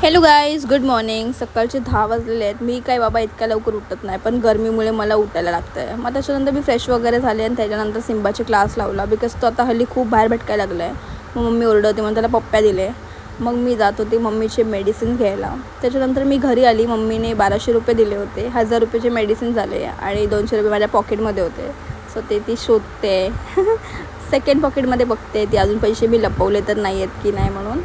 Hello guys, good morning. सकाळचे 10 वाजलेले आहेत. मी काय बाबा इतक्या लवकर उठत नाही, पण गरमीमुळे मला उठायला लागतं आहे. मग त्याच्यानंतर मी फ्रेश वगैरे झाले आणि त्याच्यानंतर सिम्बाचे क्लास लावला, बिकॉज तो आता हल्ली खूप बाहेर भटकायला लागला आहे. मग मम्मी ओरडते, म्हणून त्याला पप्प्या दिले. मग मी जात होती मम्मीचे मेडिसिन घ्यायला. त्याच्यानंतर मी घरी आली. मम्मीने 1200 रुपये दिले होते. 1000 रुपयाचे मेडिसिन झाले आणि 200 रुपये माझ्या पॉकेटमध्ये होते. सो ते ती शोधते. सेकंड पॉकेटमध्ये बघते ती अजून पैसे मी लपवले तर नाही आहेत की नाही म्हणून.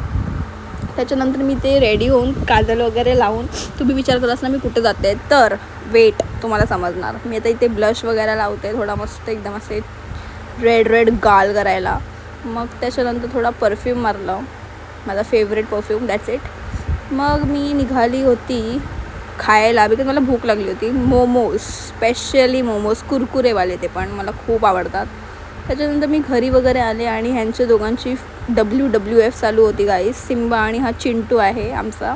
त्याच्यानंतर मी ते रेडी होऊन काजल वगैरे लावून, तुम्ही विचार करत असणार मी कुठे जाते, तर वेट तुम्हाला समजणार. मी आता इथे ब्लश वगैरे लावते, थोडा मस्त एकदम असे रेड गाल करायला. मग त्याच्यानंतर थोडा परफ्यूम मारलं, माझा फेवरेट परफ्यूम, दॅट्स इट. मग मी निघाली होती खायला, बिकॉज मला भूक लागली होती. मोमोज, स्पेशली मोमोज, कुरकुरेवाले, ते पण मला खूप आवडतात. त्याच्यानंतर मी घरी वगैरे आले आणि ह्यांच्या दोघांची WWF चालू होती गाईस. सिम्बा आणि हा चिंटू आहे आमचा,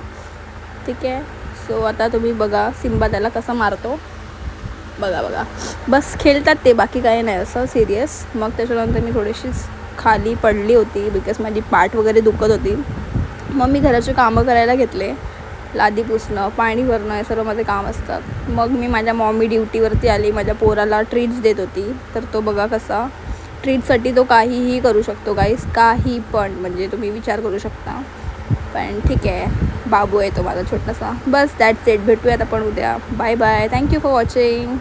ठीक आहे. सो आता तुम्ही बघा सिम्बा त्याला कसा मारतो, बघा. बस खेळतात ते, बाकी काही नाही असं सिरियस. मग त्याच्यानंतर मी थोडीशीच खाली पडली होती, बिकॉज माझी पाठ वगैरे दुखत होती. मग मी घराचे कामं करायला घेतले. लादी पुसणं, पाणी भरणं, हे सर्व माझे काम असतात. मग मी माझ्या मॉमी ड्युटीवरती आली. माझ्या पोराला ट्रीट्स देत होती, तर तो बघा कसा, ट्रीटसाठी तो काहीही करू शकतो गाईस, काही पण, म्हणजे तुम्ही विचार करू शकता. पण ठीक आहे, बाबू आहे तो माझा छोटासा. बस दॅट्स इट. भेटूयात आपण उद्या. Bye bye. Thank you for watching.